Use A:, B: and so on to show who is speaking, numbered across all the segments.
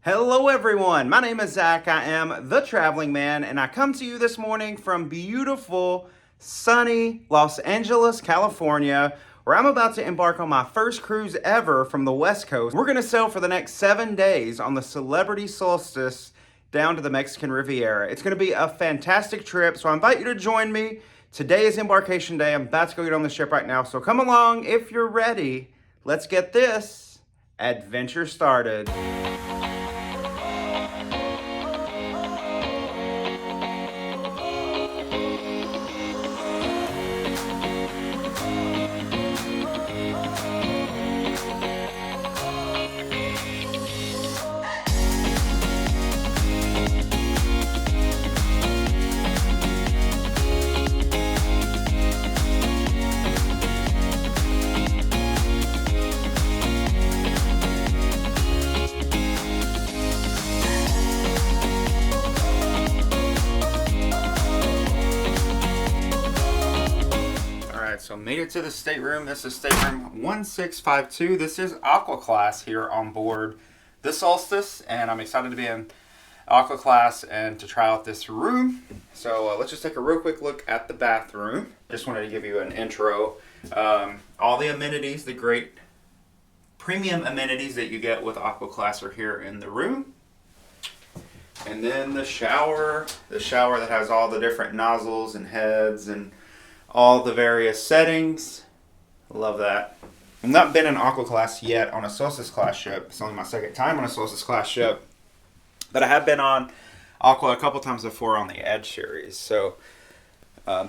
A: Hello everyone, my name is Zach. I am the Traveling Man, and I come to you this morning from beautiful, sunny Los Angeles, California, where I'm about to embark on my first cruise ever from the West Coast. We're going to sail for the next 7 days on the Celebrity Solstice down to the Mexican Riviera. It's going to be a fantastic trip, so I invite you to join me. Today is embarkation day. I'm about to go get on the ship right now, so come along if you're ready. Let's get this adventure started. So made it to the stateroom. This is stateroom 1652. This is Aqua Class here on board the Solstice, and I'm excited to be in Aqua Class and to try out this room. So let's just take a real quick look at the bathroom. Just wanted to give you an intro. All the amenities, the great premium amenities that you get with Aqua Class are here in the room. And then the shower that has all the different nozzles and heads and all the various settings. Love that. I've not been in Aqua Class yet on a Solstice Class ship. It's only my second time on a Solstice Class ship. But I have been on Aqua a couple times before on the Edge series. So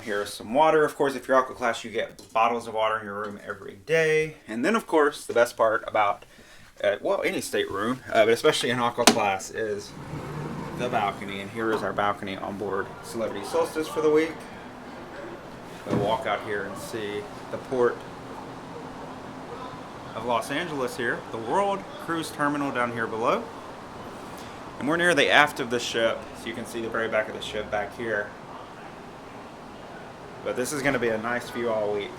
A: here's some water. Of course, if you're Aqua Class, you get bottles of water in your room every day. And then, of course, the best part about, any stateroom, but especially in Aqua Class, is the balcony. And here is our balcony on board Celebrity Solstice for the week. We'll walk out here and see the port of Los Angeles here, the World Cruise Terminal down here below. And we're near the aft of the ship, so you can see the very back of the ship back here. But this is going to be a nice view all week.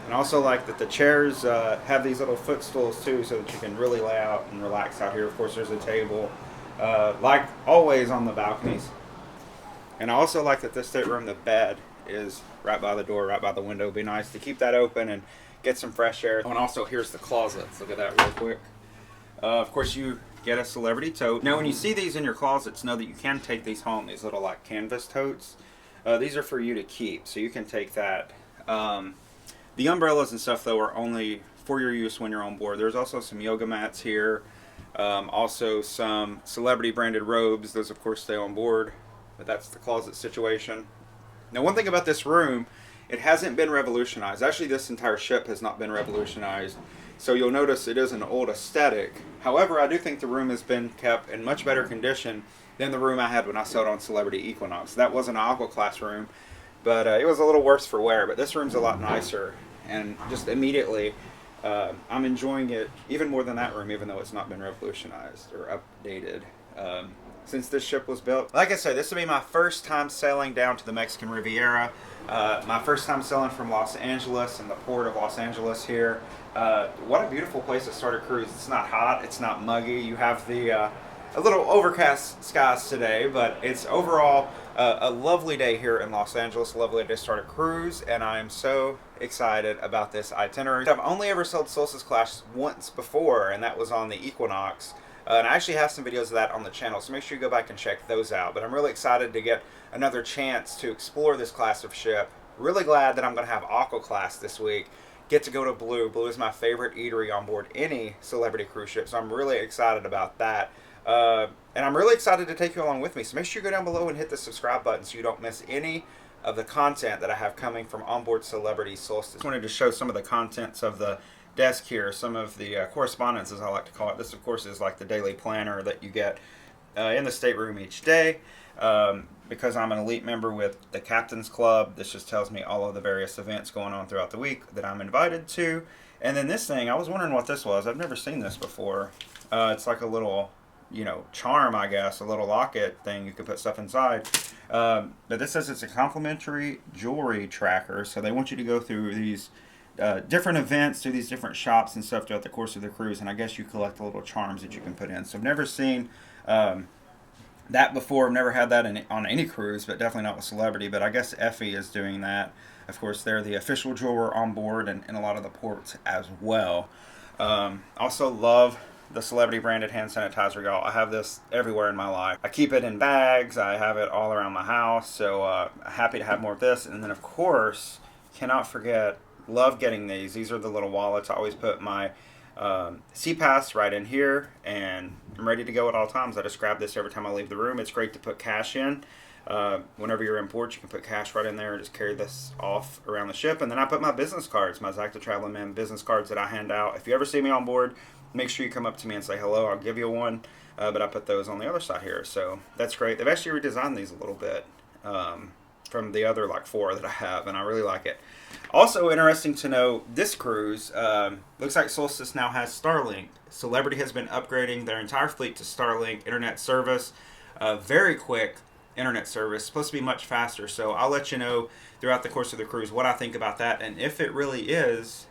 A: And I also like that the chairs have these little footstools too, so that you can really lay out and relax out here. Of course, there's a table, like always on the balconies. And I also like that this stateroom, the bed is right by the door, right by the window. It'd be nice to keep that open and get some fresh air. Oh, and also here's the closets. Look at that real quick. Of course, you get a Celebrity tote. Now, when you see these in your closets, know that you can take these home. These little like canvas totes. These are for you to keep, so you can take that. The umbrellas and stuff, though, are only for your use when you're on board. There's also some yoga mats here. Also some Celebrity branded robes. Those, of course, stay on board. But that's the closet situation. Now, one thing about this room, it hasn't been revolutionized. Actually, this entire ship has not been revolutionized. So you'll notice it is an old aesthetic. However, I do think the room has been kept in much better condition than the room I had when I sailed on Celebrity Equinox. That was an Aqua Class room, but it was a little worse for wear. But this room's a lot nicer, and just immediately, I'm enjoying it even more than that room, even though it's not been revolutionized or updated. Since this ship was built. Like I said, this will be my first time sailing down to the Mexican Riviera. My first time sailing from Los Angeles and the port of Los Angeles here. What a beautiful place to start a cruise. It's not hot, it's not muggy. You have the a little overcast skies today, but it's overall a lovely day here in Los Angeles, a lovely day to start a cruise, and I am so excited about this itinerary. I've only ever sailed Solstice Class once before, and that was on the Equinox. And I actually have some videos of that on the channel, so make sure you go back and check those out. But I'm really excited to get another chance to explore this class of ship. Really glad that I'm going to have Aqua Class this week. Get to go to Blue. Blue is my favorite eatery on board any Celebrity cruise ship, so I'm really excited about that. And I'm really excited to take you along with me. So make sure you go down below and hit the subscribe button so you don't miss any of the content that I have coming from onboard Celebrity Solstice. I wanted to show some of the contents of the desk here, some of the correspondence, as I like to call it. This, of course, is like the daily planner that you get in the stateroom each day. Because I'm an elite member with the Captain's Club, this just tells me all of the various events going on throughout the week that I'm invited to. And then this thing, I was wondering what this was. I've never seen this before. It's like a little, charm, I guess, a little locket thing you can put stuff inside. But this says it's a complimentary jewelry tracker, so they want you to go through these different events through these different shops and stuff throughout the course of the cruise, and I guess you collect the little charms that you can put in. So I've never seen that before. I've never had that on any cruise, but definitely not with Celebrity. But I guess Effie is doing that. Of course, they're the official jeweler on board and in a lot of the ports as well. Also love the Celebrity branded hand sanitizer, y'all. I have this everywhere in my life. I keep it in bags. I have it all around my house. So happy to have more of this. And then, of course, cannot forget, love getting these. These are the little wallets. I always put my Sea Pass right in here, and I'm ready to go at all times. I just grab this every time I leave the room. It's great to put cash in. Whenever you're in port, you can put cash right in there and just carry this off around the ship. And then I put my business cards, my Zacta Traveling Man business cards that I hand out. If you ever see me on board, make sure you come up to me and say hello. I'll give you one. But I put those on the other side here. So that's great. They've actually redesigned these a little bit from the other like 4 that I have, and I really like it. Also interesting to know, this cruise, looks like Solstice now has Starlink. Celebrity has been upgrading their entire fleet to Starlink internet service. Very quick internet service, supposed to be much faster. So I'll let you know throughout the course of the cruise what I think about that, and if it really is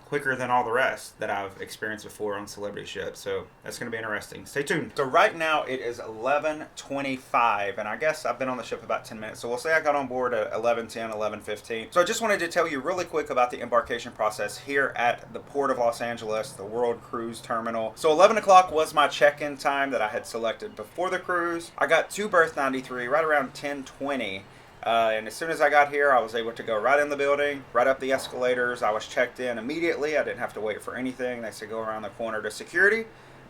A: quicker than all the rest that I've experienced before on Celebrity ships. So that's going to be interesting. Stay tuned. So right now it is 11:25, and I guess I've been on the ship about 10 minutes. So we'll say I got on board at 11:10, 11:15. So I just wanted to tell you really quick about the embarkation process here at the Port of Los Angeles, the World Cruise Terminal. So 11 o'clock was my check-in time that I had selected before the cruise. I got to berth 93 right around 10:20. And as soon as I got here, I was able to go right in the building, right up the escalators. I was checked in immediately. I didn't have to wait for anything. They said go around the corner to security.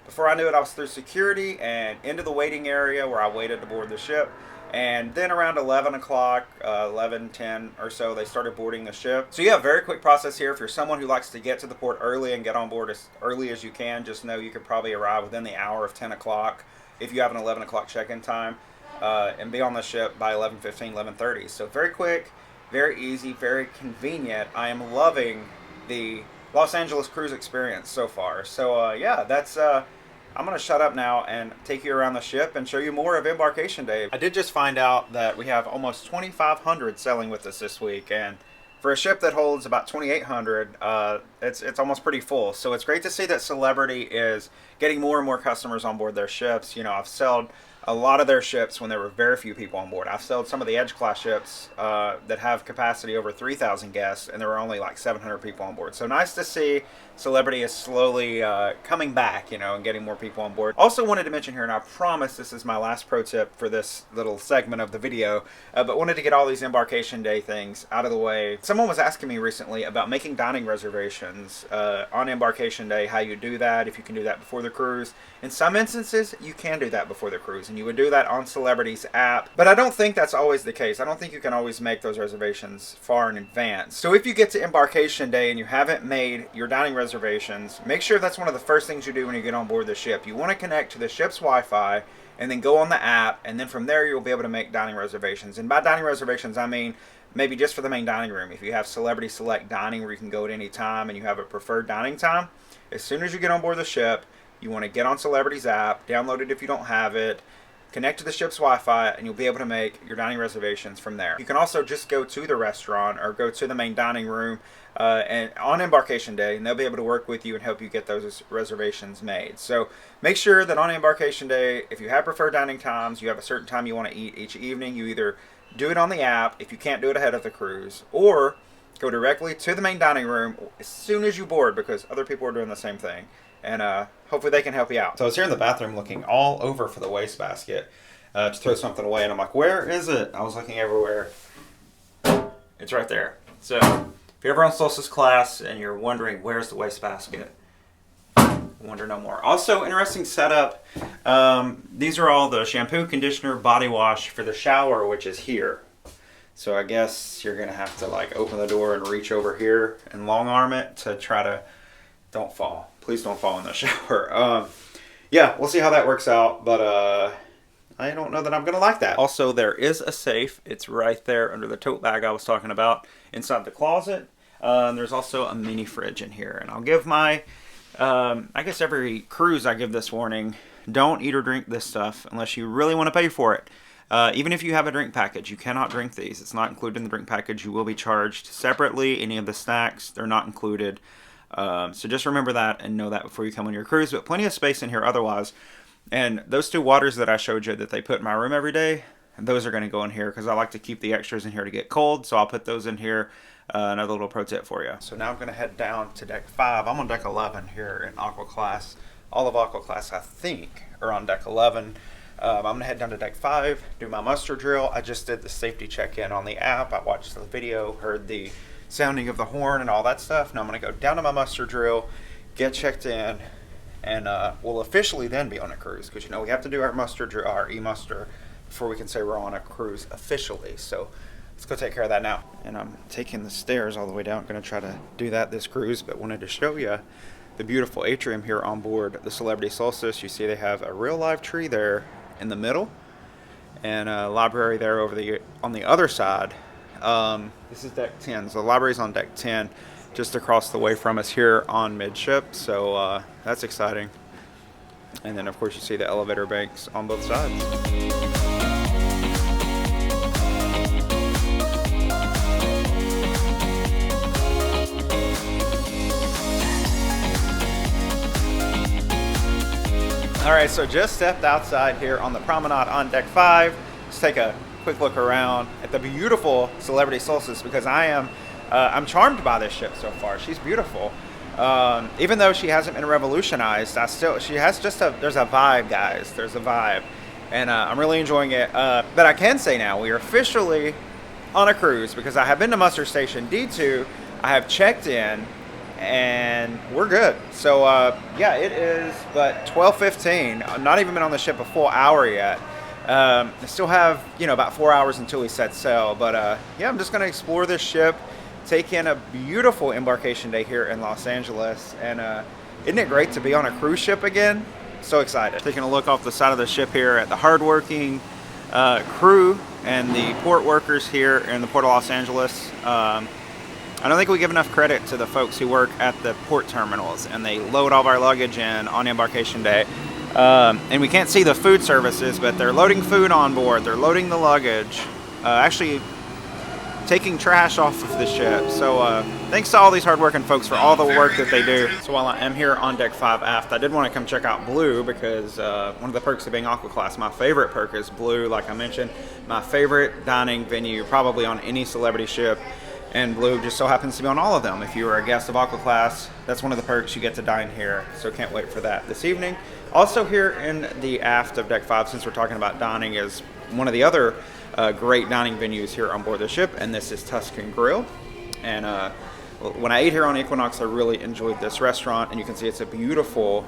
A: Before I knew it, I was through security and into the waiting area where I waited to board the ship. And then around 11 o'clock, 11:10 or so, they started boarding the ship. So yeah, very quick process here. If you're someone who likes to get to the port early and get on board as early as you can, just know you could probably arrive within the hour of 10 o'clock if you have an 11 o'clock check-in time. And be on the ship by 11:15, 11:30. So very quick, very easy, very convenient. I am loving the Los Angeles cruise experience so far. So yeah, that's I'm going to shut up now and take you around the ship and show you more of Embarkation Day. I did just find out that we have almost 2,500 sailing with us this week, and for a ship that holds about 2,800, it's almost pretty full. So it's great to see that Celebrity is getting more and more customers on board their ships. You know, I've sailed a lot of their ships when there were very few people on board. I've sailed some of the Edge class ships that have capacity over 3,000 guests, and there were only like 700 people on board. So nice to see Celebrity is slowly coming back, you know, and getting more people on board. Also wanted to mention here, and I promise this is my last pro tip for this little segment of the video, but wanted to get all these Embarkation Day things out of the way. Someone was asking me recently about making dining reservations on Embarkation Day, how you do that, if you can do that before the cruise. In some instances, you can do that before the cruise, and you would do that on Celebrity's app, but I don't think that's always the case. I don't think you can always make those reservations far in advance. So if you get to Embarkation Day and you haven't made your dining reservations, make sure that's one of the first things you do when you get on board the ship. You want to connect to the ship's Wi-Fi and then go on the app, and then from there you'll be able to make dining reservations. And by dining reservations, I mean maybe just for the main dining room. If you have Celebrity Select Dining where you can go at any time and you have a preferred dining time, as soon as you get on board the ship, you want to get on Celebrity's app, download it if you don't have it, connect to the ship's Wi-Fi, and you'll be able to make your dining reservations from there. You can also just go to the restaurant or go to the main dining room and on Embarkation Day, and they'll be able to work with you and help you get those reservations made. So make sure that on Embarkation Day, if you have preferred dining times, you have a certain time you want to eat each evening, you either do it on the app if you can't do it ahead of the cruise, or go directly to the main dining room as soon as you board, because other people are doing the same thing. And hopefully they can help you out. So I was here in the bathroom looking all over for the wastebasket to throw something away, and I'm like, where is it? I was looking everywhere. It's right there. So if you're ever on Solstice Class and you're wondering where's the wastebasket, wonder no more. Also, interesting setup. These are all the shampoo, conditioner, body wash for the shower, which is here. So I guess you're gonna have to like open the door and reach over here and long arm it to try to, don't fall. Please don't fall in the shower. Yeah, we'll see how that works out, but I don't know that I'm going to like that. Also, there is a safe. It's right there under the tote bag I was talking about inside the closet. There's also a mini fridge in here, and I'll give my, I guess every cruise I give this warning, don't eat or drink this stuff unless you really want to pay for it. Even if you have a drink package, you cannot drink these. It's not included in the drink package. You will be charged separately. Any of the snacks, they're not included. So just remember that and know that before you come on your cruise. But plenty of space in here otherwise. And those 2 waters that I showed you that they put in my room every day, those are going to go in here because I like to keep the extras in here to get cold. So I'll put those in here. Another little pro tip for you. So now I'm going to head down to deck 5. I'm on deck 11 here in Aqua Class. All of Aqua Class, I think, are on deck 11. I'm going to head down to deck 5, do my muster drill. I just did the safety check-in on the app. I watched the video, heard the sounding of the horn and all that stuff. Now I'm going to go down to my muster drill, get checked in, and we'll officially then be on a cruise. Because, you know, we have to do our muster drill, our e-muster, before we can say we're on a cruise officially. So let's go take care of that now. And I'm taking the stairs all the way down. I'm going to try to do that this cruise, but wanted to show you the beautiful atrium here on board the Celebrity Solstice. You see they have a real live tree there in the middle and a library there on the other side. This is deck 10, so the library's on deck 10 just across the way from us here on midship, so that's exciting. And then of course you see the elevator banks on both sides. All right, so just stepped outside here on the promenade on deck 5. Let's take a quick look around at the beautiful Celebrity Solstice because I'm charmed by this ship so far. She's beautiful. Even though she hasn't been revolutionized, there's a vibe, guys. There's a vibe, and I'm really enjoying it. But I can say now we are officially on a cruise because I have been to muster station D2. I have checked in. And we're good. So yeah, it is but 12:15. I've not even been on the ship a full hour yet. I still have, you know, about 4 hours until we set sail. But yeah, I'm just gonna explore this ship, take in a beautiful embarkation day here in Los Angeles. And isn't it great to be on a cruise ship again? So excited. Taking a look off the side of the ship here at the hardworking crew and the port workers here in the Port of Los Angeles. I don't think we give enough credit to the folks who work at the port terminals, and they load all of our luggage in on embarkation day. And we can't see the food services, but they're loading food on board, they're loading the luggage, actually taking trash off of the ship. So thanks to all these hardworking folks for all the work that they do. So while I am here on deck 5 aft, I did want to come check out Blue because one of the perks of being Aqua Class, my favorite perk is Blue, like I mentioned. My favorite dining venue probably on any Celebrity ship. And Blue just so happens to be on all of them. If you are a guest of Aqua Class, that's one of the perks. You get to dine here, so can't wait for that this evening. Also here in the aft of deck 5, since we're talking about dining, is one of the other great dining venues here on board the ship, and this is Tuscan Grill. And when I ate here on Equinox, I really enjoyed this restaurant, and you can see it's a beautiful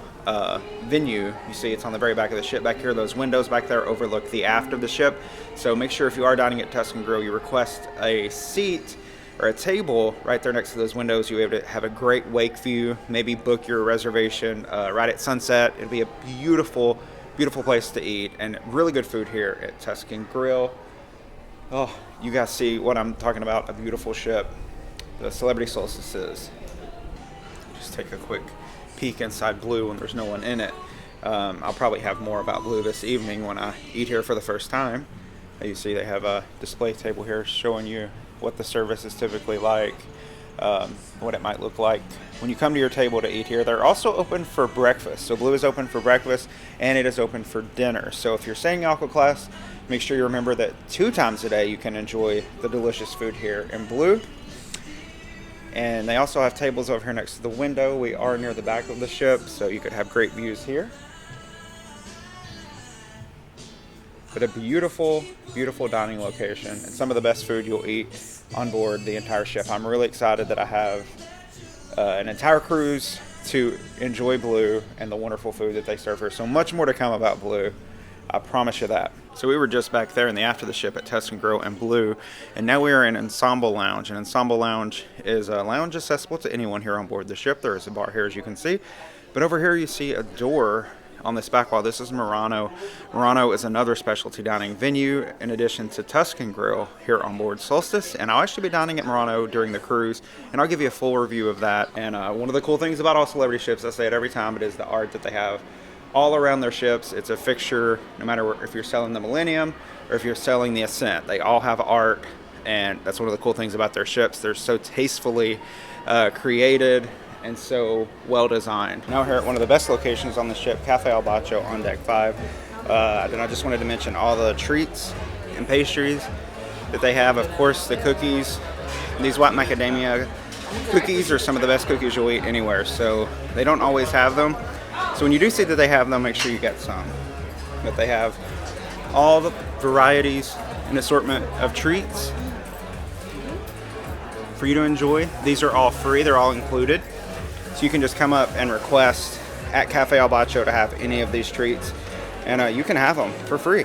A: venue. You see it's on the very back of the ship back here. Those windows back there overlook the aft of the ship. So make sure if you are dining at Tuscan Grill, you request a seat or a table right there next to those windows. You'll be able to have a great wake view, maybe book your reservation right at sunset. It'll be a beautiful, beautiful place to eat, and really good food here at Tuscan Grill. Oh, you guys see what I'm talking about, a beautiful ship. The Celebrity Solstice is. Just take a quick peek inside Blue when there's no one in it. I'll probably have more about Blue this evening when I eat here for the first time. You see they have a display table here showing you what the service is typically like, what it might look like when you come to your table to eat here. They're also open for breakfast. So Blue is open for breakfast and it is open for dinner. So if you're staying Aqua Class, make sure you remember that 2 times a day you can enjoy the delicious food here in Blue. And they also have tables over here next to the window. We are near the back of the ship, so you could have great views here. But a beautiful, beautiful dining location and some of the best food you'll eat on board the entire ship. I'm really excited that I have an entire cruise to enjoy Blue and the wonderful food that they serve here. So much more to come about Blue. I promise you that. So we were just back there in the aft of the ship at Tuscan Grill and Blue, and now we are in Ensemble Lounge. And Ensemble Lounge is a lounge accessible to anyone here on board the ship. There is a bar here, as you can see. But over here you see a door on this back wall. This is Murano. Murano is another specialty dining venue in addition to Tuscan Grill here on board Solstice, and I'll actually be dining at Murano during the cruise, and I'll give you a full review of that. And one of the cool things about all Celebrity ships, I say it every time, it is the art that they have all around their ships. It's a fixture no matter if you're selling the Millennium or if you're selling the Ascent. They all have art, and that's one of the cool things about their ships. They're so tastefully created and so well designed. Now we're here at one of the best locations on the ship, Cafe Al Bacho on deck 5. Then I just wanted to mention all the treats and pastries that they have. Of course, the cookies. These white macadamia cookies are some of the best cookies you'll eat anywhere, so they don't always have them. So when you do see that they have them, make sure you get some. But they have all the varieties and assortment of treats for you to enjoy. These are all free, they're all included. So you can just come up and request at Cafe Al Bacho to have any of these treats, and you can have them for free.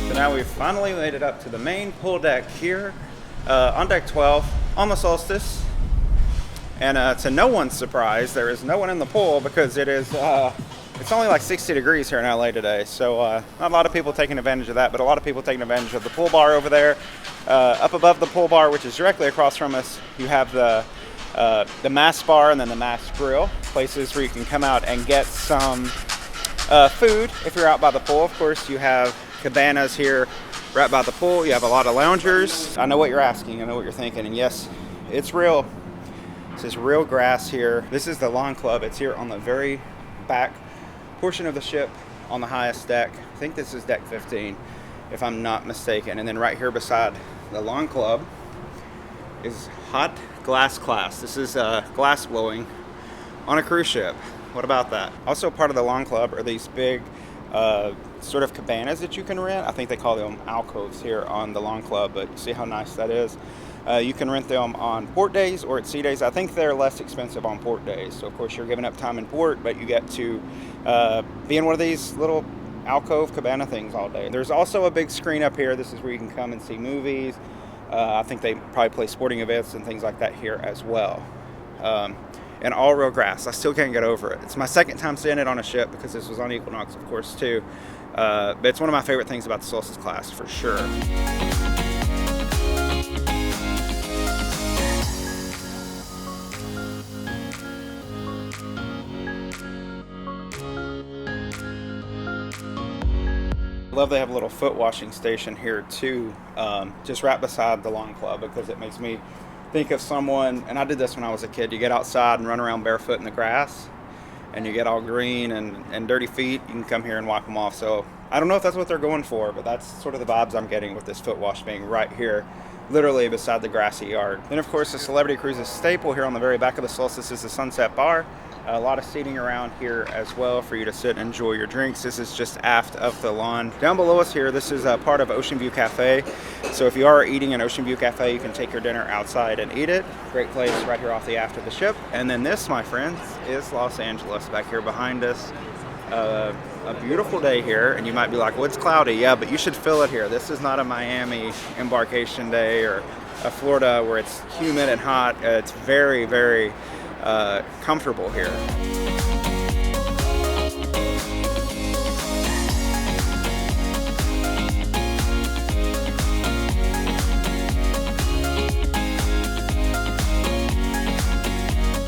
A: So now we've finally made it up to the main pool deck here on deck 12 on the Solstice. And to no one's surprise, there is no one in the pool because it is it's only like 60 degrees here in LA today. So not a lot of people taking advantage of that, but a lot of people taking advantage of the pool bar over there. Up above the pool bar, which is directly across from us, you have the mass bar and then the mass grill, places where you can come out and get some food if you're out by the pool. Of course, you have cabanas here right by the pool. You have a lot of loungers. I know what you're asking, I know what you're thinking, and yes, it's real. This is real grass here. This is the lawn club. It's here on the very back portion of the ship on the highest deck. I think this is deck 15 if I'm not mistaken. And then right here beside the lawn club is hot glass class. This is glass blowing on a cruise ship. What about that? Also part of the lawn club are these big sort of cabanas that you can rent. I think they call them alcoves here on the lawn club, but see how nice that is. You can rent them on port days or at sea days. I think they're less expensive on port days. So of course you're giving up time in port, but you get to be in one of these little alcove cabana things all day. There's also a big screen up here. This is where you can come and see movies. I think they probably play sporting events and things like that here as well. And all real grass. I still can't get over it. It's my second time seeing it on a ship because this was on Equinox, of course, too. But it's one of my favorite things about the Solstice Class, for sure. I love they have a little foot washing station here too, just right beside the lawn club, because it makes me think of someone, and I did this when I was a kid. You get outside and run around barefoot in the grass and you get all green and dirty feet. You can come here and wipe them off. So I don't know if that's what they're going for, but that's sort of the vibes I'm getting with this foot wash being right here, literally beside the grassy yard. Then of course the Celebrity Cruises staple here on the very back of the Solstice is the Sunset Bar. A lot of seating around here as well for you to sit and enjoy your drinks. This is just aft of the lawn. Down below us here, this is a part of Ocean View Cafe. So if you are eating in Ocean View Cafe, you can take your dinner outside and eat it. Great place right here off the aft of the ship. And then this, my friends, is Los Angeles back here behind us. A beautiful day here, and you might be like, well, it's cloudy. Yeah, but you should feel it here. This is not a Miami embarkation day or a Florida where it's humid and hot. It's very, very comfortable here.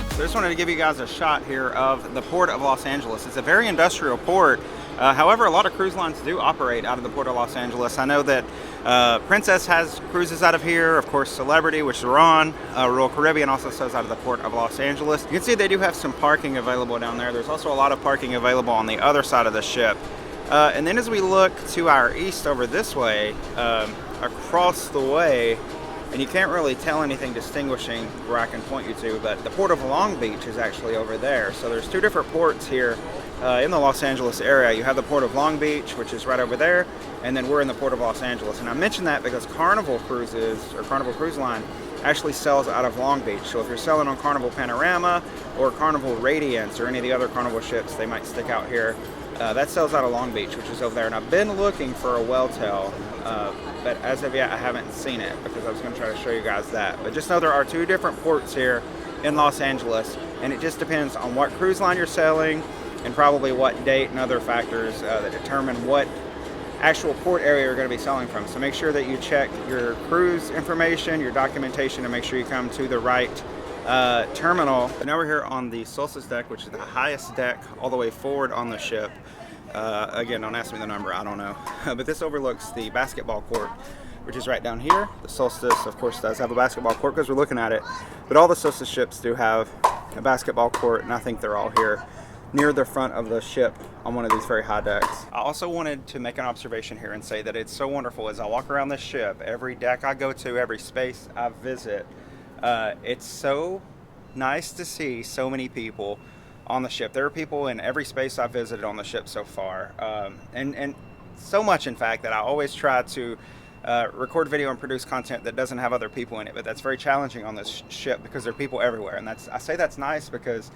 A: So I just wanted to give you guys a shot here of the Port of Los Angeles. It's a very industrial port. However, a lot of cruise lines do operate out of the Port of Los Angeles. I know that Princess has cruises out of here. Of course, Celebrity, which we're on. Royal Caribbean also sails out of the Port of Los Angeles. You can see they do have some parking available down there. There's also a lot of parking available on the other side of the ship. And then as we look to our east over this way, across the way, and you can't really tell anything distinguishing where I can point you to, but the Port of Long Beach is actually over there. So there's two different ports here in the Los Angeles area. You have the Port of Long Beach, which is right over there, and then we're in the Port of Los Angeles. And I mention that because Carnival Cruises, or Carnival Cruise Line, actually sells out of Long Beach. So if you're selling on Carnival Panorama or Carnival Radiance or any of the other Carnival ships, they might stick out here. That sells out of Long Beach, which is over there. And I've been looking for a Welltail, but as of yet I haven't seen it because I was going to try to show you guys that. But just know there are two different ports here in Los Angeles, and it just depends on what cruise line you're sailing and probably what date and other factors that determine what actual port area you're going to be sailing from. So make sure that you check your cruise information, your documentation, and make sure you come to the right terminal. But now we're here on the Solstice deck, which is the highest deck all the way forward on the ship. Again, don't ask me the number, I don't know. But this overlooks the basketball court, which is right down here. The Solstice, of course, does have a basketball court because we're looking at it. But all the Solstice ships do have a basketball court, and I think they're all here near the front of the ship on one of these very high decks. I also wanted to make an observation here and say that it's so wonderful as I walk around this ship, every deck I go to, every space I visit, it's so nice to see so many people on the ship. There are people in every space I've visited on the ship so far, and so much in fact that I always try to record video and produce content that doesn't have other people in it, but that's very challenging on this ship because there are people everywhere. And I say that's nice because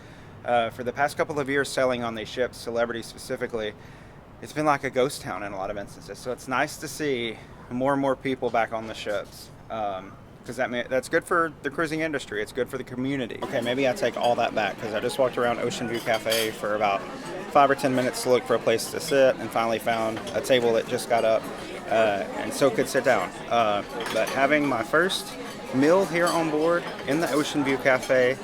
A: for the past couple of years sailing on these ships, Celebrity specifically, it's been like a ghost town in a lot of instances. So it's nice to see more and more people back on the ships, because that's good for the cruising industry. It's good for the community. Okay, maybe I take all that back because I just walked around Ocean View Cafe for about 5 or 10 minutes to look for a place to sit, and finally found a table that just got up and so could sit down. But having my first meal here on board in the Ocean View Cafe.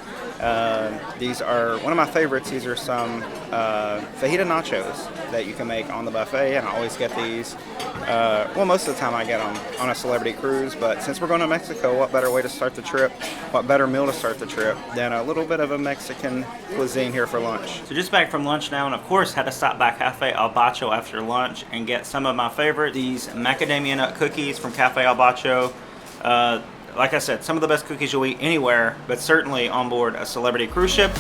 A: These are one of my favorites. These are some fajita nachos that you can make on the buffet, and I always get these. Well, most of the time I get them on a Celebrity cruise, but since we're going to Mexico, what better way to start the trip, what better meal to start the trip than a little bit of a Mexican cuisine here for lunch. So just back from lunch now, and of course had to stop by Cafe Al Bacho after lunch and get some of my favorite, these macadamia nut cookies from Cafe Al Bacho. Like I said, some of the best cookies you'll eat anywhere, but certainly on board a Celebrity cruise ship.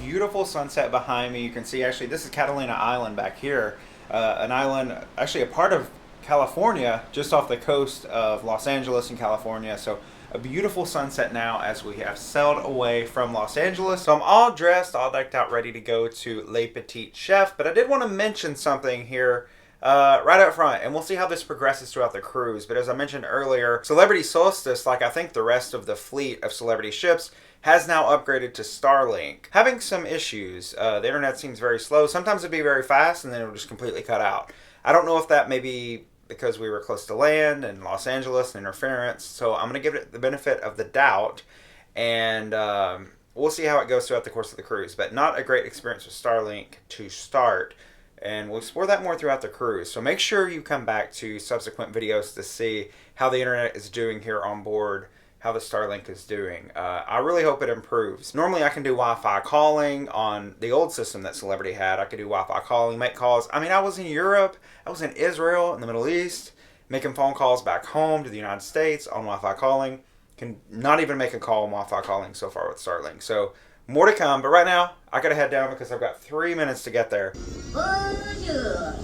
A: Beautiful sunset behind me. You can see actually this is Catalina Island back here, an island actually a part of California just off the coast of Los Angeles in California. So a beautiful sunset now as we have sailed away from Los Angeles. So I'm all dressed, all decked out, ready to go to Le Petit Chef, but I did want to mention something here right up front, and we'll see how this progresses throughout the cruise. But as I mentioned earlier, Celebrity Solstice, like I think the rest of the fleet of Celebrity ships, has now upgraded to Starlink. Having some issues. The internet seems very slow. Sometimes it'd be very fast and then it'll just completely cut out. I don't know if that may be because we were close to land and Los Angeles and interference. So I'm going to give it the benefit of the doubt, and we'll see how it goes throughout the course of the cruise. But not a great experience with Starlink to start. And we'll explore that more throughout the cruise. So make sure you come back to subsequent videos to see how the internet is doing here on board, how the Starlink is doing. I really hope it improves. Normally I can do Wi-Fi calling on the old system that Celebrity had. I could do Wi-Fi calling, make calls. I mean, I was in Europe, I was in Israel, in the Middle East, making phone calls back home to the United States on Wi-Fi calling. Can not even make a call on Wi-Fi calling so far with Starlink. So more to come, but right now I gotta head down because I've got 3 minutes to get there.
B: Bonjour.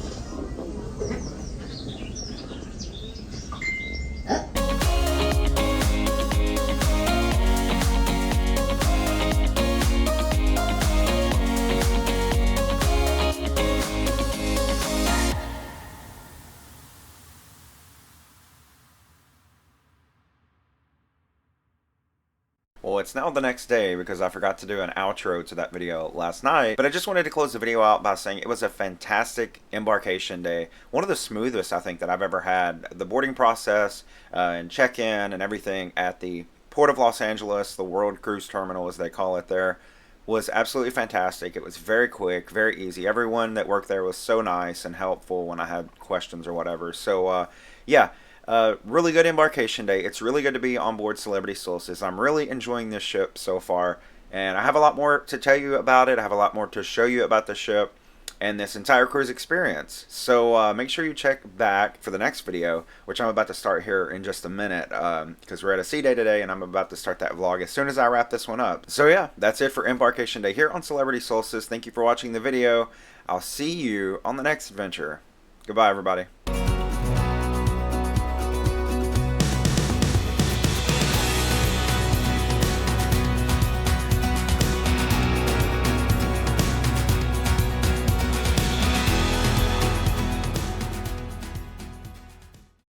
A: Well, it's now the next day because I forgot to do an outro to that video last night, but I just wanted to close the video out by saying it was a fantastic embarkation day. One of the smoothest, I think, that I've ever had. The boarding process and check-in and everything at the Port of Los Angeles, the World Cruise Terminal as they call it there, was absolutely fantastic. It was very quick, very easy. Everyone that worked there was so nice and helpful when I had questions or whatever. So, yeah, really good embarkation day. It's really good to be on board Celebrity Solstice. I'm really enjoying this ship so far, and I have a lot more to tell you about it. I have a lot more to show you about the ship and this entire cruise experience. So make sure you check back for the next video, which I'm about to start here in just a minute, because we're at a sea day today and I'm about to start that vlog as soon as I wrap this one up. So yeah, that's it for Embarkation Day here on Celebrity Solstice. Thank you for watching the video. I'll see you on the next adventure. Goodbye, everybody.